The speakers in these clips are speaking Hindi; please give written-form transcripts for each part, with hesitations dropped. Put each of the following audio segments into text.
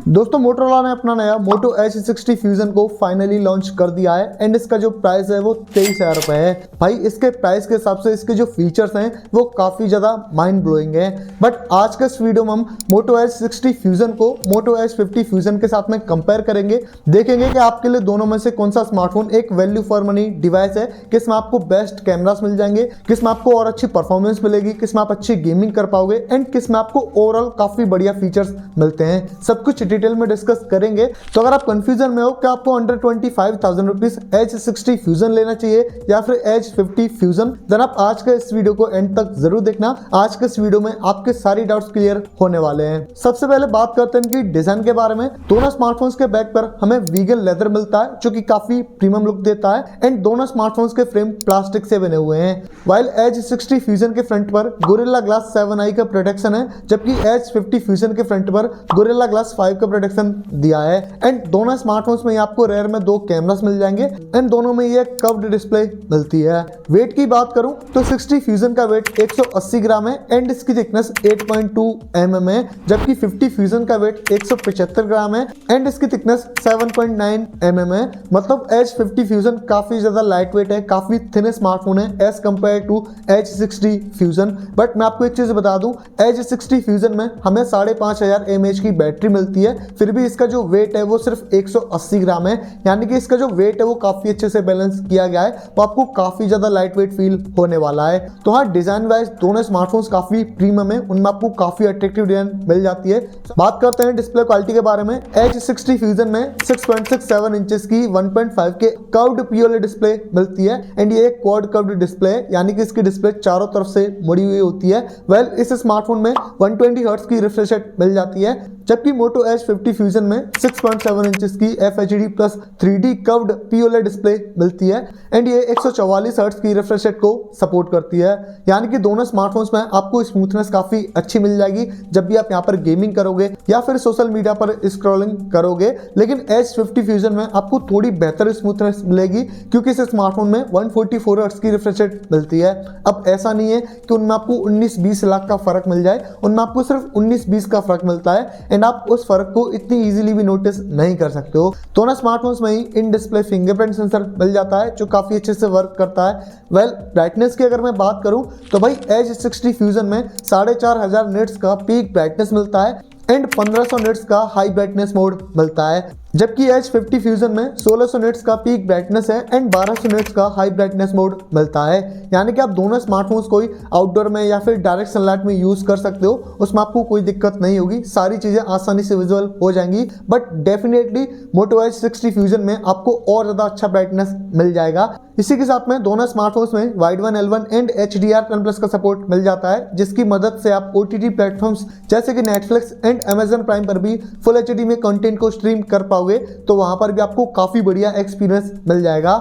दोस्तों मोटोरोला ने अपना नया मोटो H60 फ्यूजन को फाइनली लॉन्च कर दिया है एंड इसका जो प्राइस है वो 23,000 रुपए है। भाई इसके प्राइस के हिसाब से इसके जो फीचर्स हैं वो काफ़ी ज़्यादा माइंड ब्लोइंग है। बट आज के इस वीडियो में हम मोटो H60 फ्यूजन को मोटो H50 फ्यूजन के साथ में कंपेयर करेंगे, देखेंगे कि आपके लिए दोनों में से कौन सा स्मार्टफोन एक वैल्यू फॉर मनी डिवाइस है, किसमें आपको बेस्ट कैमरास मिल जाएंगे, किसमें आपको और अच्छी परफॉर्मेंस मिलेगी, किसमें आप अच्छी गेमिंग कर पाओगे एंड किसमें आपको ओवरऑल काफ़ी बढ़िया फीचर्स मिलते हैं। सब कुछ डिटेल में डिस्कस करेंगे। तो अगर आप कंफ्यूजन में हो कि आपको अंडर 25,000 रुपीज H60 फ्यूजन लेना चाहिए या फिर H50 फ्यूजन, देन आप आज के इस वीडियो को एंड तक जरूर देखना। आज के इस वीडियो में आपके सारी डाउट्स क्लियर होने वाले हैं। सबसे पहले बात करते हैं कि डिजाइन के बारे में। दोनों स्मार्टफोन्स के बैक पर हमें वीगन लेदर मिलता है जो कि काफी प्रीमियम लुक देता है एंड दोनों स्मार्टफोन्स के फ्रेम प्लास्टिक से बने हुए हैं। वाइल H60 फ्यूजन के फ्रंट पर गोरिल्ला ग्लास 7i का प्रोटेक्शन है, जबकि H50 फ्यूजन के फ्रंट पर गोरिल्ला ग्लास 5 का प्रोटेक्शन दिया है एंड दोनों स्मार्टफोन्स में आपको रेयर में 2 कैमरास मिल जाएंगे एंड दोनों में ये कर्व्ड डिस्प्ले मिलती है। वेट की बात करूं तो 60 फ्यूजन का वेट 180 ग्राम है एंड इसकी थिकनेस 8.2 mm है, जबकि 50 फ्यूजन का वेट 175 ग्राम है एंड इसकी थिकनेस 7.9 mm है। मतलब H50 फ्यूजन काफी ज्यादा लाइट वेट है, काफी थिन स्मार्टफोन है as compare to H60 fusion. But मैं आपको एक चीज बता दूं, H60 फ्यूजन में हमें 5,500 mAh की बैटरी मिलती है, फिर भी इसका जो वेट है वो सिर्फ 180 ग्राम है, यानी कि इसका जो वेट है वो काफी अच्छे से बैलेंस किया गया है, तो आपको काफी ज्यादा लाइट वेट फील होने वाला है। तो हाँ, डिजाइन वाइज दोनों स्मार्टफोन्स काफी प्रीमियम है, उनमें आपको काफी अट्रैक्टिव डिजाइन मिल जाती है। बात करते हैं डिस्प्ले क्वालिटी के बारे में। H60 फ्यूजन में 6.67 इंचेस की 1.5 के कर्व्ड POLED डिस्प्ले मिलती है एंड ये एक क्वाड कर्व्ड डिस्प्ले है, यानी कि इसकी डिस्प्ले चारों तरफ से मुड़ी हुई होती है। वेल इस स्मार्टफोन में 120 हर्ट्ज की रिफ्रेश रेट मिल जाती है, जबकि मोटो H50 फ्यूजन में 6.7 इंचेस की FHD plus 3D curved POLED display मिलती है एंड ये 144 हर्ट्ज की रिफ्रेश रेट को सपोर्ट करती है, यानी कि दोनों स्मार्टफोन्स में आपको स्मूथनेस काफी अच्छी मिल जाएगी जब भी आप यहाँ पर गेमिंग करोगे या फिर सोशल मीडिया पर स्क्रॉलिंग करोगे। लेकिन H50 फ्यूजन में आपको थोड़ी बेहतर स्मूथनेस मिलेगी क्योंकि इस स्मार्टफोन में 144 हर्ट्ज की रिफ्रेश रेट मिलती है। अब ऐसा नहीं है कि उनमें आपको 19-20 लाख का फर्क मिल जाए, उनमें आपको सिर्फ 19-20 का फर्क मिलता है एंड आप उस फर्क को इतनी इजीली भी नोटिस नहीं कर सकते हो। दोनों स्मार्टफोन्स में ही इन डिस्प्ले फिंगरप्रिंट सेंसर मिल जाता है जो काफी अच्छे से वर्क करता है। वेल ब्राइटनेस की अगर मैं बात करूं तो भाई H60 फ्यूजन में 4,500 निट्स का पीक ब्राइटनेस मिलता है एंड 1500 निट्स का हाई ब्राइटनेस मोड मिलता है, जबकि H50 फ्यूजन में 1600 निट्स का पीक ब्राइटनेस है एंड 1200 निट्स का हाई ब्राइटनेस मोड मिलता है। यानी कि आप दोनों स्मार्टफोन्स को आउटडोर में या फिर डायरेक्ट सनलाइट में यूज कर सकते हो, उसमें आपको कोई दिक्कत नहीं होगी, सारी चीजें आसानी से विजुअल हो जाएंगी। But definitely motto H60 fusion में आपको और ज्यादा अच्छा ब्राइटनेस मिल जाएगा। इसी के साथ में दोनों स्मार्टफोन्स में wide one L1 and HDR10+ का सपोर्ट मिल जाता है, जिसकी मदद से आप OTT प्लेटफॉर्म्स जैसे कि नेटफ्लिक्स एंड Amazon प्राइम पर भी फुल HD में कंटेंट को स्ट्रीम कर पाओगे, तो वहां पर भी आपको काफी बढ़िया एक्सपीरियंस मिल जाएगा।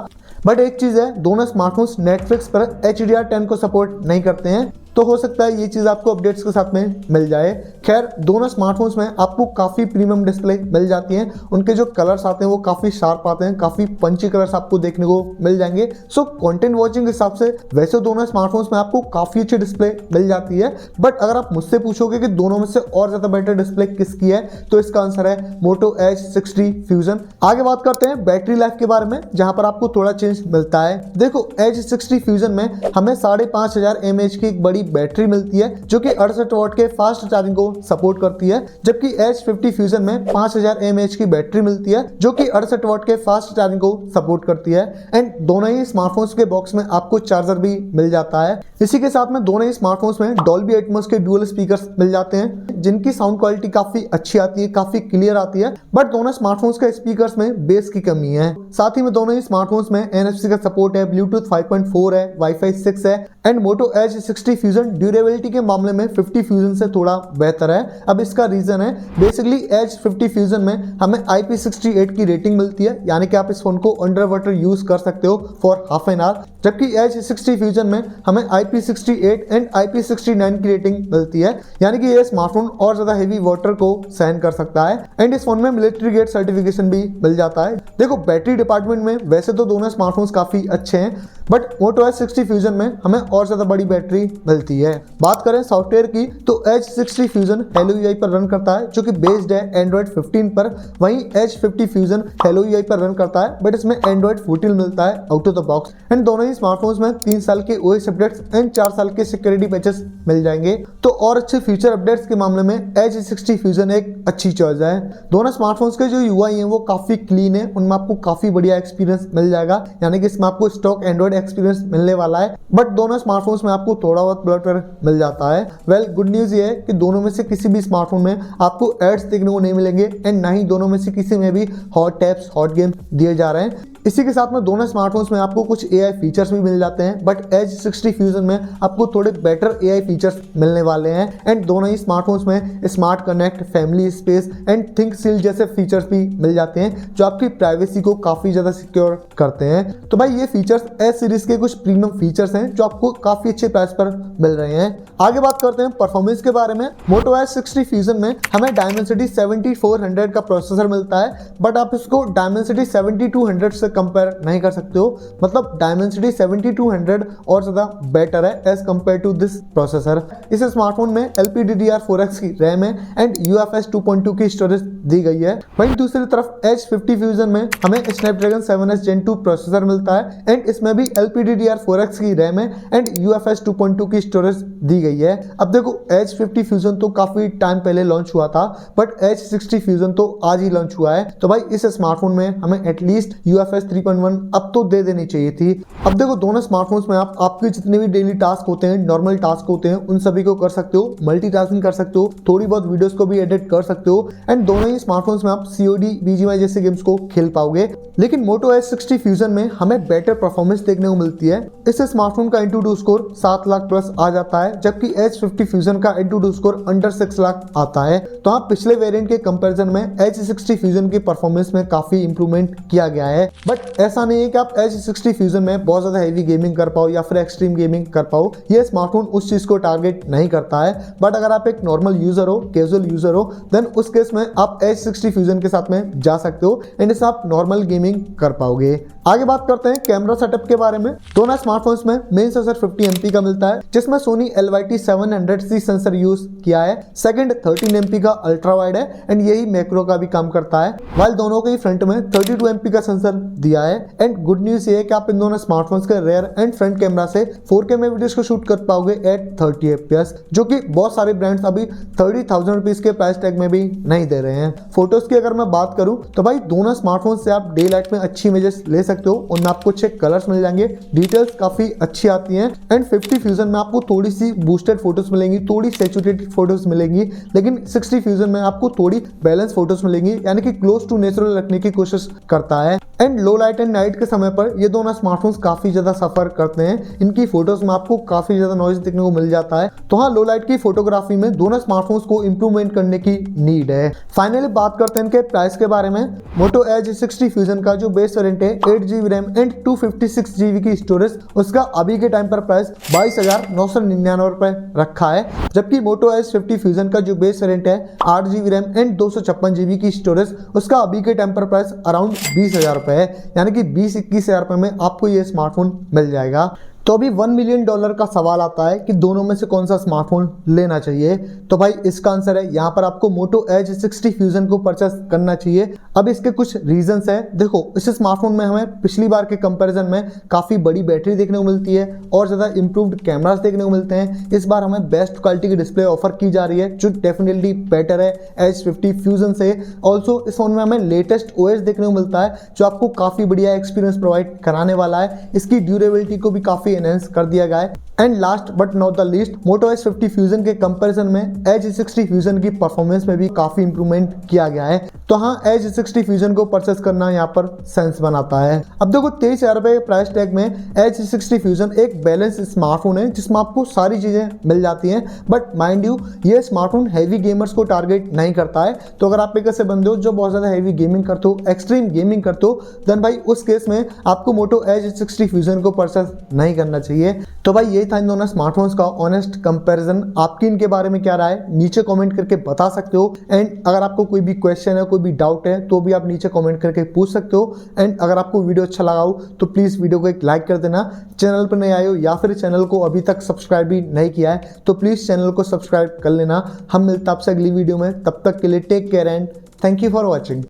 बट एक चीज है, दोनों स्मार्टफोन्स नेटफ्लिक्स पर HDR10 को सपोर्ट नहीं करते हैं, तो हो सकता है ये चीज आपको अपडेट्स के साथ में मिल जाए। खैर दोनों स्मार्टफोन्स में आपको काफी प्रीमियम डिस्प्ले मिल जाती हैं, उनके जो कलर्स आते हैं वो काफी शार्प आते हैं, काफी पंची कलर्स आपको देखने को मिल जाएंगे। सो कंटेंट वॉचिंग के हिसाब से वैसे दोनों स्मार्टफोन्स में आपको काफी अच्छी डिस्प्ले मिल जाती है। बट अगर आप मुझसे पूछोगे कि दोनों में से और ज्यादा बेटर डिस्प्ले किसकी है, तो इसका आंसर है मोटो H60 फ्यूजन। आगे बात करते हैं बैटरी लाइफ के बारे में, जहां पर आपको थोड़ा चेंज मिलता है। देखो H60 फ्यूजन में हमें 5,500 mAh की एक बड़ी बैटरी मिलती है जो कि 68 वाट के फास्ट चार्जिंग को सपोर्ट करती है, जबकि H50 फ्यूजन में 5,000 mAh की बैटरी मिलती है जो कि 68 वाट के फास्ट चार्जिंग को सपोर्ट करती है एंड दोनों ही स्मार्टफोन्स के बॉक्स में आपको चार्जर भी मिल जाता है। इसी के साथ में दोनों ही स्मार्टफोन्स में डॉल्बी एटमॉस के डुअल स्पीकर्स मिल जाते हैं जिनकी साउंड क्वालिटी काफी अच्छी आती है, काफी क्लियर आती है। बट दोनों स्मार्टफोन्स के स्पीकर्स में बेस की कमी है। साथ ही में दोनों ही स्मार्टफोन्स में NFC का सपोर्ट है, ब्लूटूथ 5.4 है, Wi-Fi 6 है and motto H60 fusion durability के मामले में 50 फ्यूजन से थोड़ा बेहतर है। अब इसका रीजन है बेसिकली H50 फ्यूजन में हमें IP68 की रेटिंग मिलती है, यानी कि आप इस फोन को अंडर वाटर यूज कर सकते हो फॉर हाफ एन आवर, जबकि H60 फ्यूजन में हमें IP68 एंड IP69 की रेटिंग मिलती है, यानी कि ये स्मार्टफोन और ज्यादा हेवी वाटर को सहन कर सकता है एंड इस फोन में मिलिट्री ग्रेड सर्टिफिकेशन भी मिल जाता है। देखो बैटरी डिपार्टमेंट में वैसे तो दोनों स्मार्टफोन्स काफी अच्छे हैं, बट मोटो H60 फ्यूजन में हमें और ज्यादा बड़ी बैटरी मिलती है। बात करें सॉफ्टवेयर की तो H60 फ्यूजन Hello UI पर रन करता है जो कि बेस्ड है Android 15 पर। वहीं H50 फ्यूजन Hello UI पर रन करता है बट इसमें Android 14 मिलता है out of the box. And दोनों ही स्मार्टफोन्स में 3 साल के OS अपडेट्स एंड 4 साल के सिक्योरिटी पैचेस मिल जाएंगे। तो और अच्छे फीचर अपडेट्स के मामले में H60 फ्यूजन एक अच्छी चॉइस है। दोनों स्मार्टफोन्स के जो UI है वो काफी क्लीन है, उनमें आपको काफी बढ़िया एक्सपीरियंस मिल जाएगा, यानी कि इसमें आपको स्टॉक एंड्रॉइड एक्सपीरियंस मिलने वाला है। बट दोनों स्मार्टफोन्स में आपको थोड़ा बहुत ब्लटर मिल जाता है। वेल गुड न्यूज ये है कि दोनों में से किसी भी स्मार्टफोन में आपको एड्स देखने को नहीं मिलेंगे एंड ना ही दोनों में से किसी में भी हॉट टैप्स हॉट गेम दिए जा रहे हैं। इसी के साथ में दोनों स्मार्टफोन्स में आपको कुछ AI फीचर्स भी मिल जाते हैं, बट H60 फ्यूजन में आपको थोड़े बेटर AI फीचर्स मिलने वाले हैं। एंड दोनों ही स्मार्टफोन्स में smart connect, family space and think seal जैसे फीचर्स भी मिल जाते हैं जो आपकी प्राइवेसी को काफी ज्यादा सिक्योर करते हैं। तो भाई ये फीचर्स H सीरीज के कुछ प्रीमियम फीचर्स हैं जो आपको काफी अच्छे प्राइस पर मिल रहे हैं। आगे बात करते हैं परफॉर्मेंस के बारे में। मोटो H60 फ्यूजन में हमें Dimensity 7400 का प्रोसेसर मिलता है, बट आप इसको Dimensity 7200 से कंपेयर नहीं कर सकते हो। मतलब Dimensity 7200 और ज्यादा बेटर है as compare to this processor. इस स्मार्टफोन में LPDDR4X की रैम है एंड UFS 2.2 की स्टोरेज दी गई है। वहीं दूसरी तरफ H50 फ्यूजन में हमें Snapdragon 7S Gen 2 प्रोसेसर मिलता है एंड इसमें भी LPDDR4X की रैम है एंड UFS 2.2 की स्टोरेज दी गई है। अब देखो H50 फ्यूजन तो काफी टाइम पहले लॉन्च हुआ था, बट H60 फ्यूजन तो आज ही लॉन्च हुआ है। तो भाई इस स्मार्टफोन में हमें एटलीस्ट UFS 3.1 अब तो दे देनी चाहिए थी। अब देखो दोनों स्मार्टफोन्स में आप आपके जितने भी डेली टास्क होते हैं, नॉर्मल टास्क होते हैं, उन सभी को कर सकते हो, मल्टीटास्किंग कर सकते हो, थोड़ी बहुत वीडियोस को भी एडिट कर सकते हो एंड दोनों ही स्मार्टफोन्स में आप COD, BGMI जैसे गेम्स को खेल पाओगे। लेकिन मोटो H60 फ्यूजन में हमें बेटर परफॉर्मेंस देखने को मिलती है। इस स्मार्टफोन का AnTuTu स्कोर 7 लाख प्लस आ जाता है, जबकि H50 फ्यूजन का AnTuTu स्कोर अंडर 6 लाख आता है। तो हाँ, पिछले वेरिएंट के कंपैरिजन में H60 फ्यूजन की परफॉर्मेंस में काफी इंप्रूवमेंट किया गया है। बट ऐसा नहीं है कि आप H60 फ्यूजन में बहुत ज्यादा हेवी गेमिंग कर पाओ या फिर एक्सट्रीम गेमिंग कर पाओ। ये स्मार्टफोन उस चीज को टारगेट नहीं करता है। बट अगर आप एक नॉर्मल यूजर हो, कैजुअल यूजर हो, देन उस केस में आप H60 फ्यूजन के साथ में जा सकते हो एंड इससे आप नॉर्मल गेमिंग कर पाओगे। आगे बात करते हैं कैमरा सेटअप के बारे में। दोनों स्मार्टफोन्स में मेन सेंसर 50 MP का मिलता है, जिसमें Soni LYT 700C sensor use किया है। सेकंड 13 MP का अल्ट्रा वाइड है एंड यही मैक्रो का भी काम करता है, वाइल दोनों के ही फ्रंट में 32 MP का सेंसर दिया है। एंड गुड न्यूज ये है कि आप इन दोनों स्मार्टफोन्स के रेयर एंड फ्रंट कैमरा से 4K में वीडियोस को शूट कर पाओगे एट 30 FPS, जो कि बहुत सारे ब्रांड्स अभी 30,000 रुपीज के प्राइस टैग में भी नहीं दे रहे हैं। फोटोज की अगर मैं बात करूं तो भाई दोनों स्मार्टफोन से आप डे लाइट में अच्छी इमेजेस ले सकते हो, उनमें आपको अच्छे कलर्स मिल जाएंगे, डिटेल्स काफी अच्छी आती हैं। एंड 50 फ्यूजन में आपको थोड़ी सी बूस्टेड फोटोज मिलेंगी, थोड़ी सैचुरेटेड फोटोज मिलेंगी, लेकिन 60 फ्यूजन में आपको थोड़ी बैलेंस फोटोज मिलेंगी, यानी कि क्लोज टू नेचुरल रखने की कोशिश करता है। And low light and night के समय पर ये दोनों स्मार्टफोन्स काफी ज्यादा सफर करते हैं। इनकी फोटोज में आपको काफी ज्यादा नॉइज देखने को मिल जाता है। तो हाँ, लो लाइट की फोटोग्राफी में दोनों स्मार्टफोन्स को इंप्रूवमेंट करने की नीड है। फाइनली बात करते हैं इनके प्राइस के बारे में। मोटो H60 फ्यूजन का जो बेस वेरिएंट है 8GB रैम एंड 256GB की स्टोरेज, उसका अभी के टाइम पर प्राइस 22,999 रुपए रखा है। जबकि मोटो H50 फ्यूजन का जो बेस वेरिएंट है 8GB रैम एंड 256GB की स्टोरेज, उसका अभी के टाइम पर प्राइस अराउंड 20,000 रुपए है, यानी कि 20-21,000 रुपए में आपको ये स्मार्टफोन मिल जाएगा। तो अभी $1 मिलियन का सवाल आता है कि दोनों में से कौन सा स्मार्टफोन लेना चाहिए। तो भाई इसका आंसर है यहाँ पर आपको मोटो H60 फ्यूजन को परचेस करना चाहिए। अब इसके कुछ रीजंस है। देखो, इस स्मार्टफोन में हमें पिछली बार के कंपैरिजन में काफी बड़ी बैटरी देखने को मिलती है और ज्यादा इंप्रूव्ड कैमरास देखने को मिलते हैं। इस बार हमें बेस्ट क्वालिटी की डिस्प्ले ऑफर की जा रही है जो डेफिनेटली बेटर है H50 फ्यूजन से। ऑल्सो इस फोन में हमें लेटेस्ट OS देखने को मिलता है जो आपको काफी बढ़िया एक्सपीरियंस प्रोवाइड कराने वाला है। इसकी ड्यूरेबिलिटी को भी काफी एनहांस कर दिया गया है। And last but not the least, Moto H50 fusion के कंपैरिजन में H60 फ्यूजन की परफॉर्मेंस में भी काफी इंप्रूवमेंट किया गया है। तो हाँ, H60 फ्यूजन को परचेस करना यहाँ पर सेंस बनाता है। अब देखो, 23,000 रुपए के प्राइस टैग में H60 फ्यूजन एक बैलेंस स्मार्टफोन है जिसमें आपको सारी चीजें मिल जाती हैं। बट माइंड यू, ये स्मार्टफोन हैवी गेमर्स को टारगेट नहीं करता है। तो अगर आप एक ऐसे बंदे हो जो बहुत ज्यादा हैवी गेमिंग करते हो, एक्सट्रीम गेमिंग करते हो, देन भाई उस केस में आपको मोटो H60 फ्यूजन को परचेस नहीं करना चाहिए। तो भाई यही था इन दोनों स्मार्टफोन्स का ऑनेस्ट कंपैरिजन। आपकी इनके बारे में क्या राय है नीचे कमेंट करके बता सकते हो। एंड अगर आपको कोई भी क्वेश्चन है, कोई भी डाउट है तो भी आप नीचे कमेंट करके पूछ सकते हो। एंड अगर आपको वीडियो अच्छा लगा हो तो प्लीज़ वीडियो को एक लाइक कर देना। चैनल पर नए आए हो या फिर चैनल को अभी तक सब्सक्राइब भी नहीं किया है तो प्लीज़ चैनल को सब्सक्राइब कर लेना। हम मिलते हैं आपसे अगली वीडियो में, तब तक के लिए take care and thank you for watching.